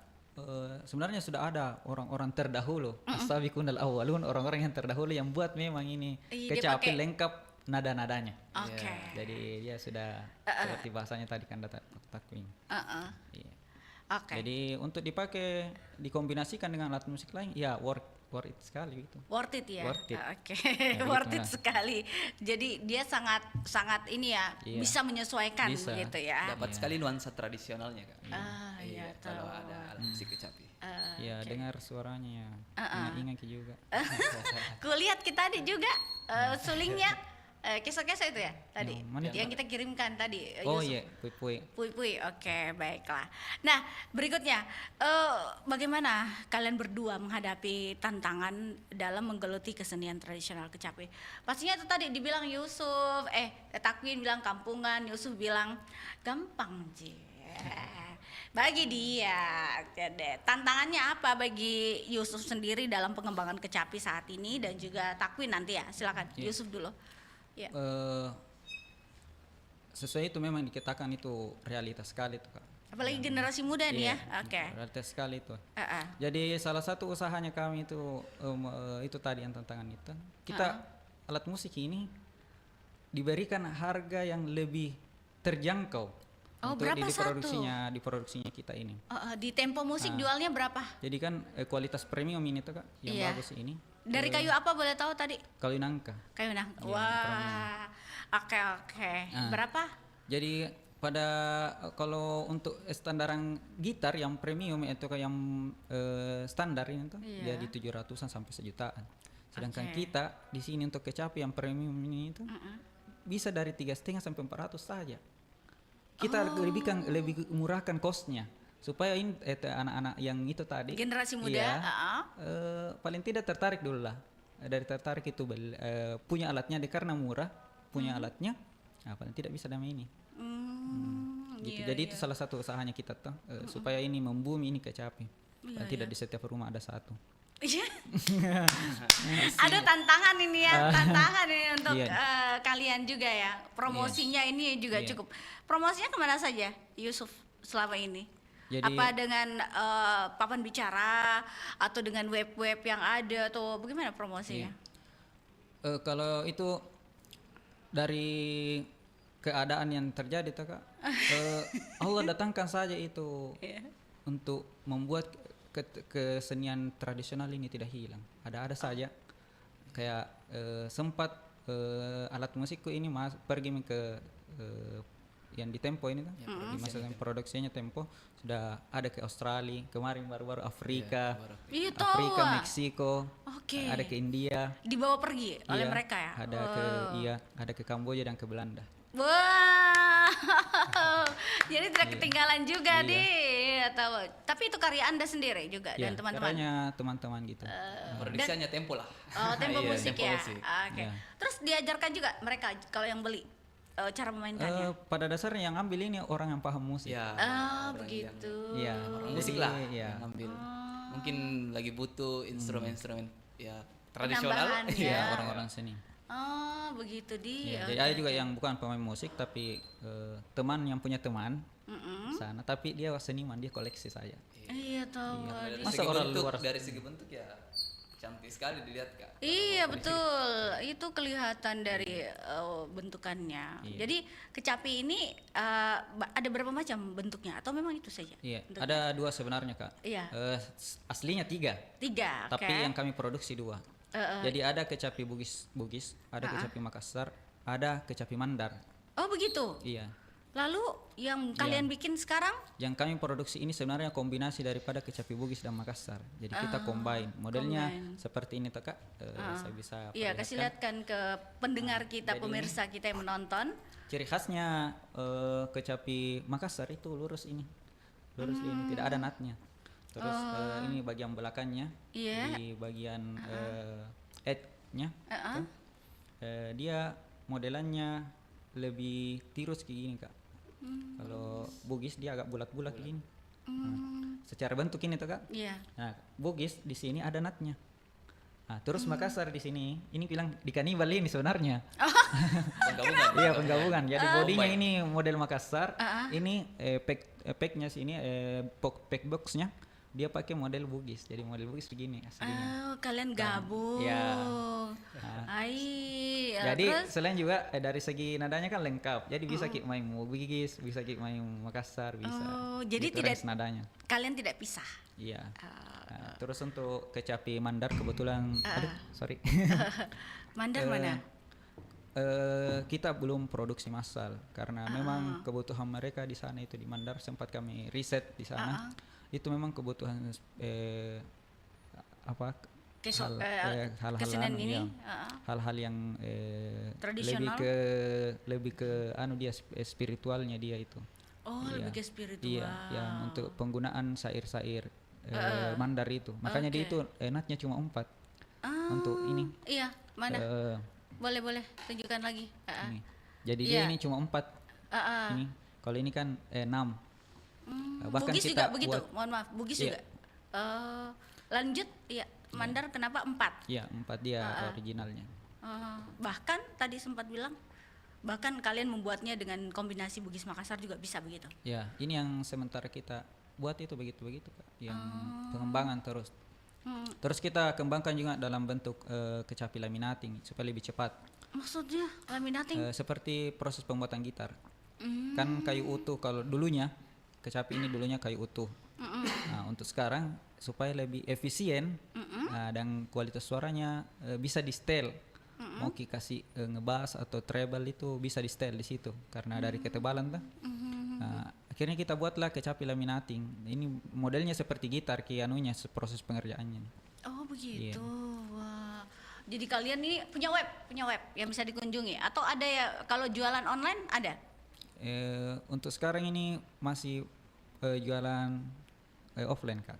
sebenarnya sudah ada orang-orang terdahulu, as-sabiqunal awwalun, orang-orang yang terdahulu yang buat memang ini Dia Kecapi pakai- lengkap nada-nadanya. Oke. Jadi dia sudah seperti bahasanya tadi kan Takwin. Iya. Oke. Jadi untuk dipakai dikombinasikan dengan alat musik lain, ya worth it sekali gitu. Worth it ya. Worth it. Oke, Ya, worth begitu it lah. sekali. Jadi dia sangat ini ya, Iya. bisa menyesuaikan Bisa. gitu ya. Dapat sekali nuansa tradisionalnya Kak. Iya, Kalau tahu. ada alat musik Kecapi. Ya dengar suaranya, ingat juga. Kulihat kita tadi juga sulingnya kisah-kisah itu ya tadi Yang mana yang itu? kita kirimkan tadi. Oh Yusuf. iya, pui-pui. Pui-pui, oke, baiklah. Nah, berikutnya, bagaimana kalian berdua menghadapi tantangan dalam menggeluti kesenian tradisional Kecapi? Pastinya itu tadi dibilang Yusuf, Takwin bilang kampungan, Yusuf bilang gampang Ji. Bagi dia, jadi tantangannya apa bagi Yusuf sendiri dalam pengembangan Kecapi saat ini dan juga Takwin nanti ya? Silakan, Iya. Yusuf dulu. Ya. Sesuai itu memang dikatakan itu realitas sekali tuh Kak. Apalagi generasi muda nih ya, Iya, oke. realitas sekali itu. Heeh. Jadi salah satu usahanya kami itu tadi yang tantangan itu. Kita alat musik ini diberikan harga yang lebih terjangkau Oh, untuk berapa satu? diproduksinya kita ini. Di Tempo Musik jualnya berapa? Jadi kan kualitas premium ini tuh Kak, yang Iya. bagus ini. Dari kayu apa boleh tahu tadi? Kayu nangka. Kayu nah. Iya, Wah. Oke. Ah. Berapa? Jadi pada kalau untuk standaran gitar yang premium itu kayak yang standar ini tuh Iya. jadi 700-an sampai 1 jutaan. Sedangkan Oke. kita di sini untuk Kecapi yang premium ini itu bisa dari 3,5 sampai 400 saja. Kita lebih murahkan costnya supaya ini anak-anak yang itu tadi Generasi muda. iya, heeh. paling tidak tertarik dulu lah. Dari tertarik itu punya alatnya karena murah punya alatnya, paling tidak bisa damai ini. Gitu. Iya, Jadi iya. itu salah satu usahanya kita tuh supaya ini membumi ini Kecapi. Dan tidak di setiap rumah ada satu. Iya. Ada tantangan ini ya, tantangan ini untuk Iya. kalian juga ya. Promosinya ini juga Iya. cukup. Promosinya kemana saja, Yusuf selama ini? Jadi- Apa dengan papan bicara atau dengan web-web yang ada atau bagaimana promosinya? Kalau itu dari keadaan yang terjadi tuh Kak, Allah datangkan saja itu untuk membuat kesenian tradisional ini tidak hilang. Ada saja. Kayak sempat alat musikku ini pergi ke yang di Tempo ini tuh, di masa produksinya Tempo sudah ada ke Australia, kemarin baru-baru Afrika, Iya, Afrika, tahu. Meksiko, Oke. ada ke India, Dibawa pergi oleh iya, mereka ya. ada ada ke Kamboja dan ke Belanda. Wah, jadi tidak ketinggalan juga Iya. nih. Tahu. Tapi itu karya Anda sendiri juga Iya, dan teman-teman. caranya teman-teman gitu. Produksinya Tempo lah. Oh, tempo Iya, musik Tempo ya. musik. Oke. Iya. Terus diajarkan juga mereka kalau yang beli cara memainkannya. Pada dasarnya yang ambil ini orang yang paham musik. Ya, Oh, orang begitu. Iya, yang jadi, musik lah iya. yang ambil. Mungkin lagi butuh instrumen-instrumen ya tradisional. Penambahan, Iya, ya. Orang-orang seni. Oh, begitu dia. Iya, jadi ada juga yang bukan pemain musik tapi teman yang punya teman sana, tapi dia seniman, dia koleksi saya. Iya, tahu. Dari Masa segi orang bentuk, luar- dari segi bentuk ya cantik sekali dilihat Kak. Iya, betul. Itu kelihatan dari bentukannya. Iya. Jadi kecapi ini ada berapa macam bentuknya atau memang itu saja? Iya, bentuknya? ada 2 sebenarnya Kak. Iya. Aslinya 3, 3, tapi oke. yang kami produksi 2. Jadi ada kecapi Bugis, ada kecapi Makassar, ada kecapi Mandar. Oh, begitu. Iya. Lalu yang kalian bikin sekarang? Yang kami produksi ini sebenarnya kombinasi daripada kecapi Bugis dan Makassar. Jadi kita combine. Modelnya seperti ini tuh Kak. Saya bisa Iya, kasih lihatkan ke pendengar kita, jadi pemirsa kita yang menonton. Ciri khasnya kecapi Makassar itu lurus ini. Lurus ini, tidak ada natnya. Terus ini bagian belakangnya, Iya. di bagian edge-nya tuh, dia modelannya lebih tirus kayak gini Kak. Kalau Bugis dia agak bulat-bulat gini. Nah, secara bentuk ini tuh Kak. Iya. Nah, Bugis di sini ada natnya. Nah, terus Makassar di sini, ini bilang di kanibal ini sebenarnya. Penggabungan. Iya, penggabungan. Jadi bodinya ini model Makassar, Ah. ini packnya sini, pack boxnya dia pakai model Bugis. Jadi model Bugis begini aslinya. Oh, kalian gabung. Iya. Jadi terus? selain juga dari segi nadanya kan lengkap. Jadi bisa kita main Bugis, bisa kita main Makassar, bisa. Oh, jadi Gitu tidak range nadanya. kalian tidak pisah. Iya. Nah, terus untuk kecapi Mandar kebetulan, aduh, sorry. Mandar Eh, mana? Kita belum produksi massal karena memang kebutuhan mereka di sana itu di Mandar, sempat kami riset di sana. Itu memang kebutuhan apa hal-hal kesenian ini, yang hal-hal yang Tradisional? lebih ke anu dia spiritualnya dia itu. Oh, Iya. lebih ke spiritual. Iya, yang untuk penggunaan syair-syair Mandar itu. Makanya dia itu natnya cuma 4 untuk ini. Iya, mana? eh, Boleh tunjukkan lagi. ini. Jadi dia Iya. ini cuma 4 ini. Kalau ini kan 6. Bahkan Bugis kita juga begitu. buat- Mohon maaf, Bugis Iya. juga. Lanjut, iya. Mandar kenapa 4? Iya, 4 dia originalnya. Bahkan tadi sempat bilang bahkan kalian membuatnya dengan kombinasi Bugis Makassar juga bisa begitu. Ya, ini yang sementara kita buat itu begitu-begitu Kak. Yang pengembangan terus. Terus kita kembangkan juga dalam bentuk kecapi laminating supaya lebih cepat. Maksudnya laminating? Seperti proses pembuatan gitar. Kan kayu utuh kalau dulunya kecapi ini dulunya kayu utuh. Nah, untuk sekarang supaya lebih efisien dan kualitas suaranya bisa di setel. Mau kasih ngebass atau treble itu bisa di setel di situ karena dari ketebalan tuh. Nah, akhirnya kita buatlah kecapi laminating. Ini modelnya seperti gitar anunya proses pengerjaannya. Oh, begitu. Wah. Jadi kalian ini punya web yang bisa dikunjungi atau ada ya kalau jualan online ada? Untuk sekarang ini masih jualan offline Kak.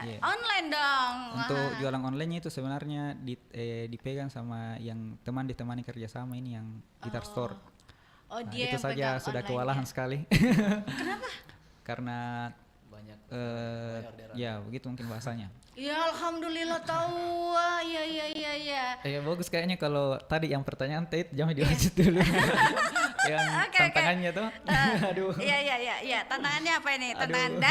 Iya. Online dong. Untuk jualan online itu sebenarnya dipegang sama yang ditemani kerjasama ini yang Guitar Store. Oh, Nah, dia itu yang saja pegang sudah online-nya. kewalahan sekali. Kenapa? Karena Banyak ya begitu mungkin bahasanya. Ya alhamdulillah tahu. Iya. Ya bagus kayaknya kalau tadi yang pertanyaan Tate jangan dilanjut dulu. Yang Oke. tantangannya tuh. Aduh. Iya. Tantangannya apa ini? Tantangan Aduh.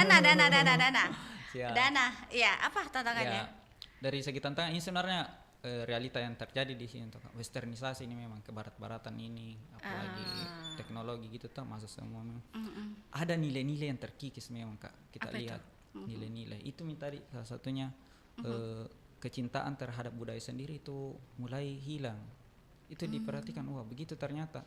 dana. Siap. Dana. Iya, apa tantangannya? Ya, dari segi tantangan ini sebenarnya realita yang terjadi di sini untuk westernisasi ini memang kebarat-baratan ini apalagi teknologi gitu tuh masuk semua memang. Ada nilai-nilai yang terkikis memang Kak kita Apa itu? lihat nilai-nilai itu tadi salah satunya kecintaan terhadap budaya sendiri itu mulai hilang. itu diperhatikan, wah begitu ternyata.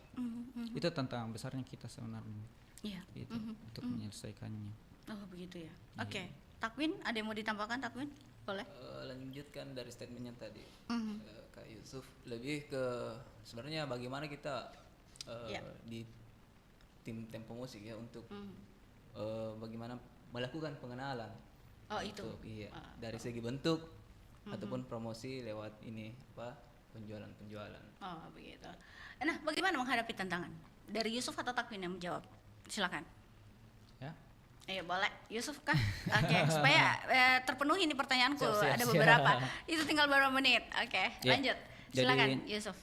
Itu tantangan besarnya kita sebenarnya. Iya. Itu untuk menyelesaikannya. Oh begitu ya. Oke. Takwin, ada yang mau ditambahkan Takwin? Boleh. Lanjutkan dari statementnya tadi, Kak Yusuf, lebih ke sebenarnya bagaimana kita di tim Tempo Musik ya untuk bagaimana melakukan pengenalan. Oh itu. Iya. Dari segi bentuk ataupun promosi lewat ini penjualan. Oh begitu. Nah, bagaimana menghadapi tantangan? Dari Yusuf atau Takwin yang menjawab? Silakan. Ya. Boleh, Yusuf kah? Oke, supaya terpenuhi ini pertanyaanku. Siap. Ada beberapa. Itu tinggal beberapa menit. Oke, Ya. lanjut. Jadi, Silakan, Yusuf.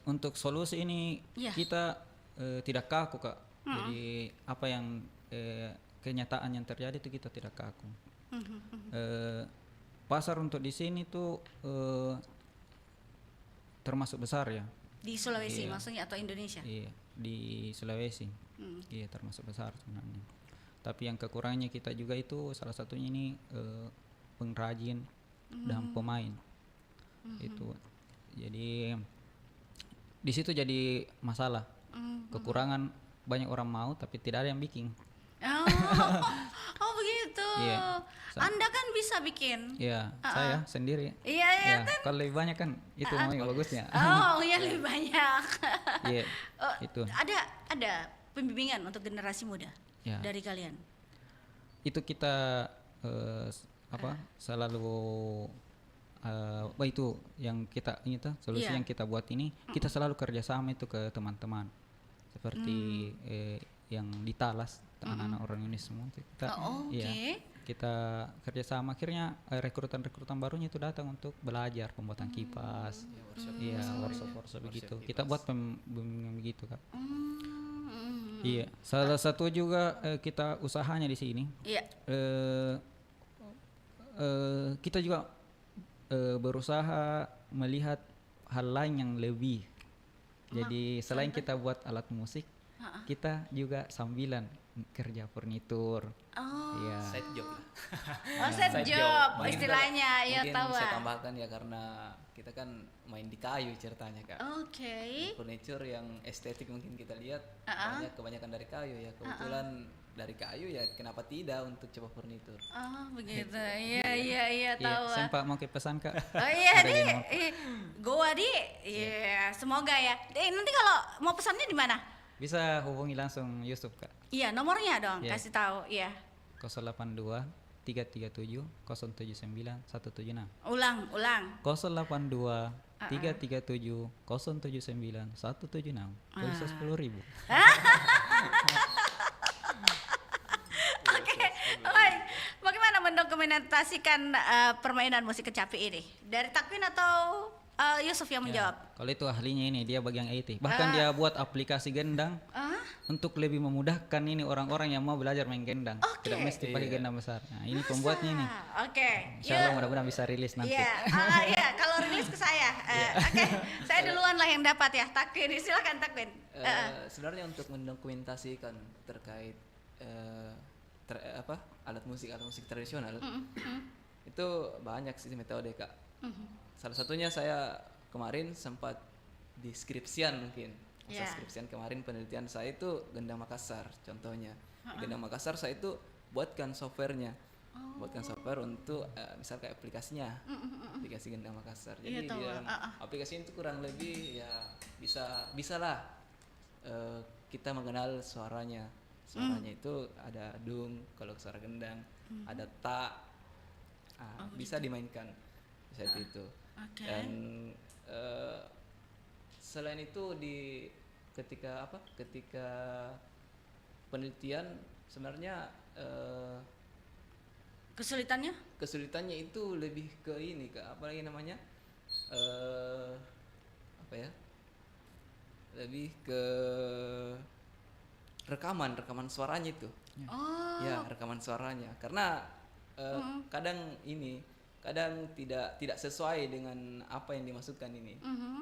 Untuk solusi ini Iya. kita tidak kaku, Kak. Jadi apa yang kenyataan yang terjadi itu kita tidak kaku. Pasar untuk di sini tuh termasuk besar ya. Di Sulawesi Iya. maksudnya atau Indonesia? Iya, di Sulawesi. Iya, termasuk besar sebenarnya. Tapi yang kekurangannya kita juga itu salah satunya ini pengrajin dan pemain. Itu. Jadi di situ jadi masalah. Kekurangan, banyak orang mau tapi tidak ada yang bikin. Oh begitu. Iya. Anda kan bisa bikin. Iya, saya sendiri. Iya Ya, kalau lebih banyak kan itu namanya bagusnya. Oh ya lebih banyak. Iya, itu. Ada pembimbingan untuk generasi muda Ya. dari kalian. Itu kita selalu itu yang kita ini tuh solusi Iya. yang kita buat ini, kita selalu kerjasama itu ke teman-teman seperti yang di Talas, anak-anak orang Indonesia semua kita kita kerjasama, akhirnya rekrutan barunya itu datang untuk belajar pembuatan kipas, workshop begitu. Kita buat pembimbingan begitu, Kak. Iya, salah satu juga kita usahanya di sini. Iya. Kita juga berusaha melihat hal lain yang lebih. Jadi selain kita buat alat musik, kita juga sambilan kerja furnitur. Iya. Side job lah. Set job Mungkin istilahnya, ya mungkin tahu. saya tambahkan ya, karena kita kan main di kayu ceritanya, Kak. Oke. Furniture yang estetik mungkin kita lihat kebanyakan dari kayu ya. Kebetulan dari kayu ya, kenapa tidak untuk coba furnitur. Oh begitu. Iya tahu. Iya, sempat mau pesan, Kak. Oh iya Ada di yang mau. Goa di. Iya, semoga ya. Nanti kalau mau pesannya di mana? Bisa hubungi langsung Yusuf, Kak. Iya, nomornya dong, Iya. kasih tahu. Iya. 082 337 079 176. Ulang. 082 337 079 176. Bisa 10.000. Oke, baik. Bagaimana mendokumentasikan permainan musik kecapi ini? Dari Takwin atau Yusuf yang menjawab? Kalau itu ahlinya ini, dia bagian IT. Bahkan dia buat aplikasi gendang untuk lebih memudahkan ini orang-orang yang mau belajar main gendang. Tidak mesti pakai gendang besar. Nah, ini pembuatnya ini. Oke. Insya Allah mudah-mudahan bisa rilis nanti. Iya, iya. Kalau rilis ke saya. Oke, saya duluan lah yang dapat ya. Takwin, silakan Takwin. Sebenarnya untuk mendokumentasikan terkait alat musik tradisional itu banyak sih metode, Kak. Salah satunya saya kemarin sempat di skripsian mungkin. Masa skripsian kemarin penelitian saya itu Gendang Makassar contohnya. Di Gendang Makassar saya itu buatkan softwarenya. Buatkan software untuk misal kayak aplikasinya. Aplikasi Gendang Makassar. Jadi di dalam aplikasi itu kurang lebih ya bisa lah kita mengenal suaranya. Suaranya itu ada dung kalau suara gendang, ada ta. Bisa dimainkan saat itu. Dan selain itu ketika penelitian sebenarnya kesulitannya itu lebih ke ini, ke apa lagi namanya, lebih ke rekaman suaranya itu. Ya, rekaman suaranya, karena kadang tidak sesuai dengan apa yang dimasukkan ini,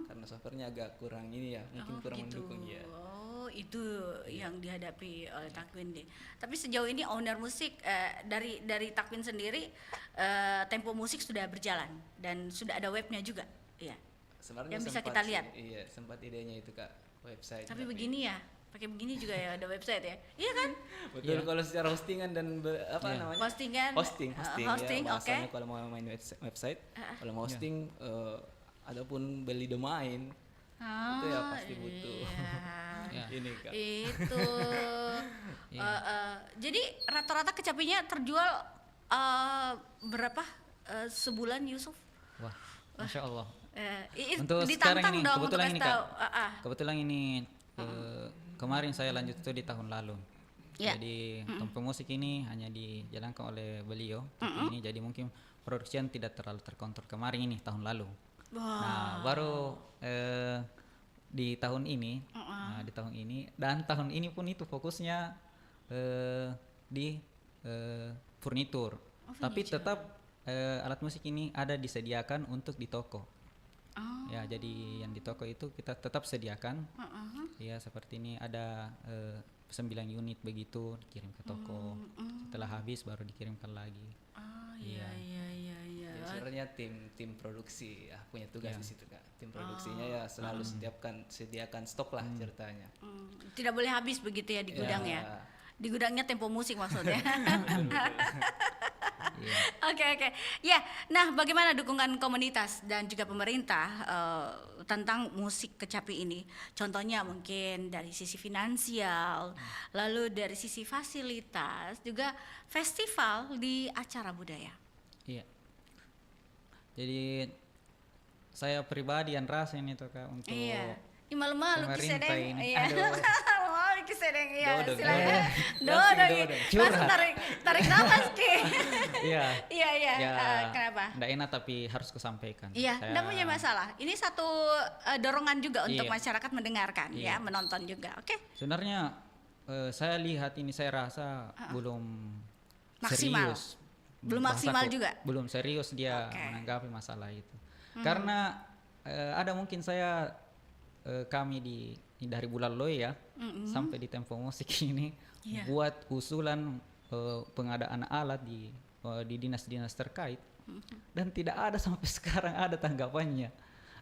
karena softwarenya agak kurang ini ya, mungkin kurang mendukung ya. Oh, itu yang dihadapi oleh Takwin deh. Tapi sejauh ini owner musik dari Takwin sendiri, Tempo Musik sudah berjalan dan sudah ada webnya juga, ya. sebenarnya yang bisa sempat kita sih, lihat. iya, sempat idenya itu Kak, website. Tapi begini ya, pakai begini juga ya ada website ya. Iya kan? Betul, kalau secara hostingan dan namanya? Postingan. Hosting, hosting, ya, oke. bahasanya kalau mau main website, kalau mau hosting ataupun beli domain, itu ya pasti butuh. Iya. Ini Kak. Itu. Jadi rata-rata kecapinya terjual berapa sebulan, Yusuf? Wah, masya Allah. Untuk Untuk sekarang ditantang ini dong kebetulan untuk ini kasih Kak, tahu. kebetulan ini kemarin saya lanjut itu di tahun lalu. Ya. Jadi tempat musik ini hanya dijalankan oleh beliau. Tapi ini jadi mungkin produksian tidak terlalu terkontrol kemarin ini tahun lalu. Nah, baru di tahun ini, di tahun ini dan tahun ini pun itu fokusnya di furnitur. Tapi tetap alat musik ini ada disediakan untuk di toko. Ya, jadi yang di toko itu kita tetap sediakan. Ya, seperti ini ada 9 unit begitu dikirim ke toko. Setelah habis baru dikirimkan lagi. Iya. Ya, sebenarnya tim produksi ya punya tugas di situ Kak. Tim produksinya ya selalu sediakan stok lah ceritanya. Tidak boleh habis begitu ya di gudang ya. Di gudangnya Tempo Musik maksudnya. Oke. Ya, nah bagaimana dukungan komunitas dan juga pemerintah tentang musik kecapi ini? Contohnya mungkin dari sisi finansial, lalu dari sisi fasilitas, juga festival di acara budaya. Iya. Jadi saya pribadi yang rasain itu Kak untuk Iya. Malu-malu pemerintah kisedeng. ini. Iya. Aduh. Malu kisedeng. Iya, Dodong. silakan. Langsung Dodong. dodong. Langsung tarik nafas Ki. Iya. Iya. Ya, Kenapa? nggak enak tapi harus kusampaikan. Iya, Saya- enggak punya masalah. Ini satu dorongan juga untuk Iya. masyarakat mendengarkan ya, Iya. menonton juga. Oke. Sebenarnya saya lihat ini saya rasa belum Maksimal. serius. Belum Bahasaku, maksimal juga? Belum serius dia Oke. menanggapi masalah itu. Karena ada mungkin kami dari bulan Loy ya sampai di Tempo Musik ini Iya. buat usulan pengadaan alat di dinas-dinas terkait dan tidak ada sampai sekarang ada tanggapannya.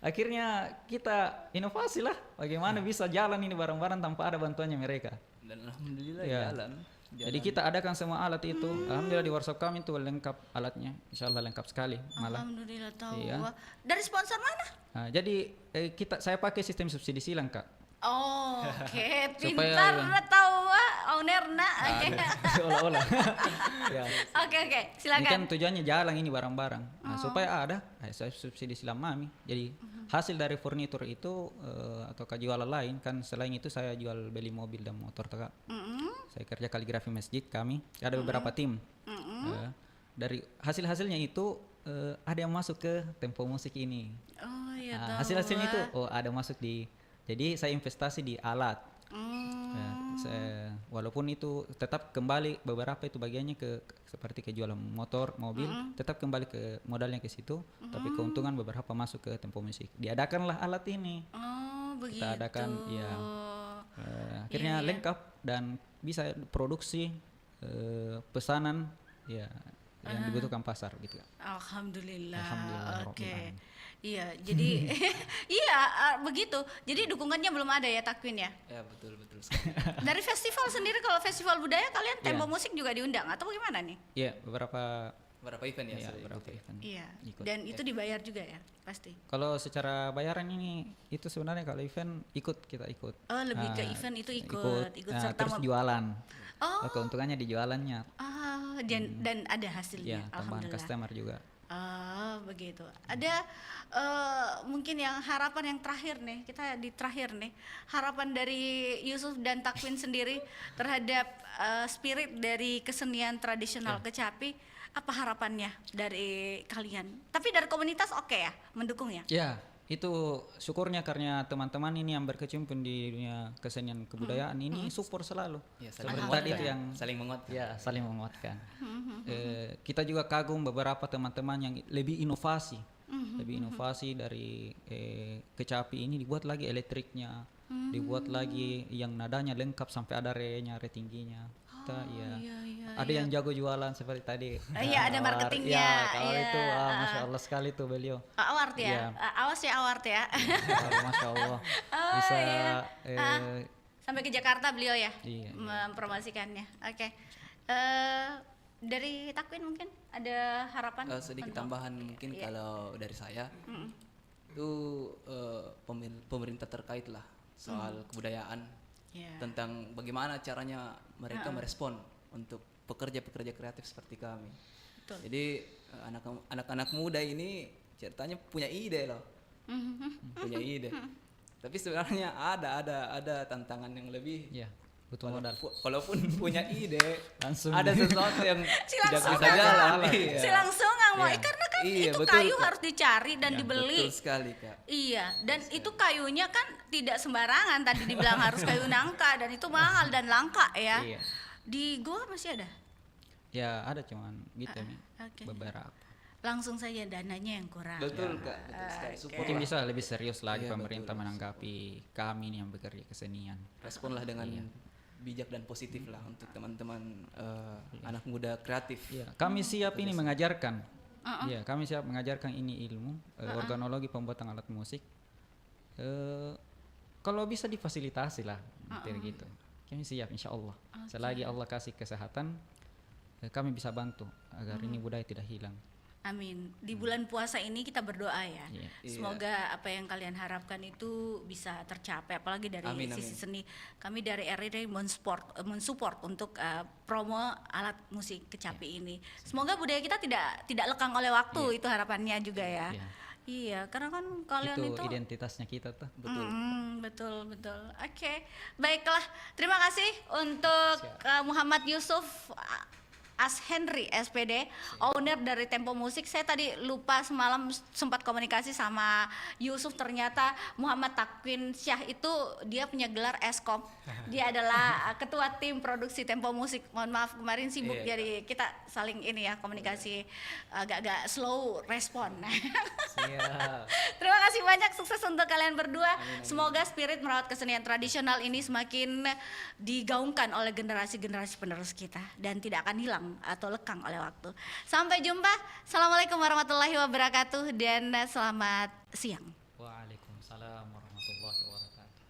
Akhirnya kita inovasi lah bagaimana bisa jalan ini bareng-bareng tanpa ada bantuannya mereka. Dan alhamdulillah Ya. jalan. Jadi kita adakan semua alat itu. Alhamdulillah di workshop kami itu lengkap alatnya. Insya Allah lengkap sekali malah. Alhamdulillah tahu. Iya. Dari sponsor mana? Nah, jadi saya pakai sistem subsidi silang Kak. Oh, oke, Supaya- pintar tahu ownerna. Oke. Seolah-olah. Ya. Oke, Ini kan silakan. tujuannya jalan ini barang-barang. Nah, supaya ada saya subsidi silang mami. Jadi hasil dari furnitur itu atau jualan lain kan selain itu saya jual beli mobil dan motor Kak. Saya kerja kaligrafi masjid kami. Ada beberapa tim. Dari hasil-hasilnya itu ada yang masuk ke Tempo Musik ini. Oh, iya Nah, tahu. hasil-hasilnya itu ada masuk jadi saya investasi di alat. Ya, walaupun itu tetap kembali beberapa itu bagiannya seperti kejualan motor, mobil, tetap kembali ke modalnya ke situ, tapi keuntungan beberapa masuk ke Tempo Musik. Diadakanlah alat ini. Oh, begitu. Kita adakan ya. Akhirnya lengkap dan bisa produksi pesanan ya yang dibutuhkan pasar gitu. Alhamdulillah. Alhamdulillah, Oke. Rabbil alamin. Iya, jadi begitu. Jadi dukungannya belum ada ya Takwin ya. Ya betul sekali. Dari festival sendiri, kalau festival budaya kalian Tempo Iya. Musik juga diundang atau bagaimana nih? Iya, beberapa Berapa event ya? ya, saya beberapa ikuti? event. Iya. Ikut. Dan itu dibayar juga ya, pasti. Kalau secara bayaran ini itu sebenarnya kalau event kita ikut. Oh, lebih ke Ah, event itu ikut Nah, serta terus jualan. Oh. Keuntungannya di jualannya. Dan ada hasilnya. Ya, tambahan Alhamdulillah. customer juga. Begitu. Ada mungkin yang harapan yang terakhir nih, kita di terakhir nih, harapan dari Yusuf dan Takwin sendiri terhadap spirit dari kesenian tradisional kecapi, apa harapannya dari kalian? Tapi dari komunitas oke ya, mendukung ya? Ya, itu syukurnya karena teman-teman ini yang berkecimpung di dunia kesenian kebudayaan ini support selalu. Ya, saling Seperti menguatkan. tadi itu yang saling menguatkan. ya saling menguatkan. Kita juga kagum beberapa teman-teman yang lebih inovasi, dari kecapi ini dibuat lagi elektriknya, dibuat lagi yang nadanya lengkap sampai ada re-nya, re tingginya. kita, ya. Iya, iya, Ada yang jago jualan seperti tadi. Iya, ada Awar. marketingnya, Ya, kalau iya. itu masya Allah sekali tuh beliau. Award ya, Iya. awas ya award ya. Masya Allah. Oh, Bisa iya. eh, Sampai ke Jakarta beliau ya, Iya. mempromosikannya. Oke. Dari Takwin mungkin ada harapan? Sedikit untuk- tambahan mungkin Iya. kalau dari saya itu pemerintah terkait lah soal kebudayaan Iya. tentang bagaimana caranya mereka merespon untuk pekerja-pekerja kreatif seperti kami. Betul. Jadi anak-anak muda ini ceritanya punya ide loh, punya ide. Tapi sebenarnya ada tantangan yang lebih. ya butuh modal. Walaupun punya ide, Langsung. ada sesuatu yang tidak Silang bisa jalan. Iya. Silang-sungang mau, Iya. karena kan Iya, itu betul, kayu Kak. harus dicari dan dibeli. Betul sekali, Kak. Iya, dan itu kayunya kan tidak sembarangan. Tadi dibilang harus kayu nangka dan itu mahal dan langka ya. Iya. Di Goa masih ada? Ya ada cuman gitu nih Oke. beberapa. Langsung saja dananya yang kurang. Betul, Kak. Betul sekali. Support Mungkin lah. bisa lebih serius lagi Iya, pemerintah betul. menanggapi kami nih yang bekerja kesenian. Responlah dengan bijak dan positif lah untuk teman-teman anak muda kreatif. Iya, kami siap ini mengajarkan. Iya, kami siap mengajarkan ini ilmu organologi pembuatan alat musik. Kalau bisa difasilitasi lah, materi gitu. Kami siap insya Allah. Selagi Allah kasih kesehatan, kami bisa bantu agar ini budaya tidak hilang. Amin. Di bulan puasa ini kita berdoa ya. Iya. Semoga apa yang kalian harapkan itu bisa tercapai. Apalagi dari Amin, sisi amin. seni. Kami dari RRI mensupport untuk promo alat musik kecapi ini. Semoga budaya kita tidak lekang oleh waktu. Itu harapannya juga ya. Iya. Iya, karena kan kalian Itu itu identitasnya kita tuh. betul betul. Oke, baiklah. Terima kasih untuk Muhammad Yusuf As Henry SPD, owner dari Tempo Musik. Saya tadi lupa semalam sempat komunikasi sama Yusuf, ternyata Muhammad Takwin Syah itu dia punya gelar Eskom. Dia adalah ketua tim produksi Tempo Musik. Mohon maaf kemarin sibuk, Iya, jadi kita saling ini ya komunikasi agak-agak slow respon. Siap. Terima kasih banyak, sukses untuk kalian berdua. Semoga spirit merawat kesenian tradisional ini semakin digaungkan oleh generasi-generasi penerus kita dan tidak akan hilang atau lekang oleh waktu. Sampai jumpa. Assalamualaikum warahmatullahi wabarakatuh dan selamat siang. Waalaikumsalam warahmatullahi wabarakatuh.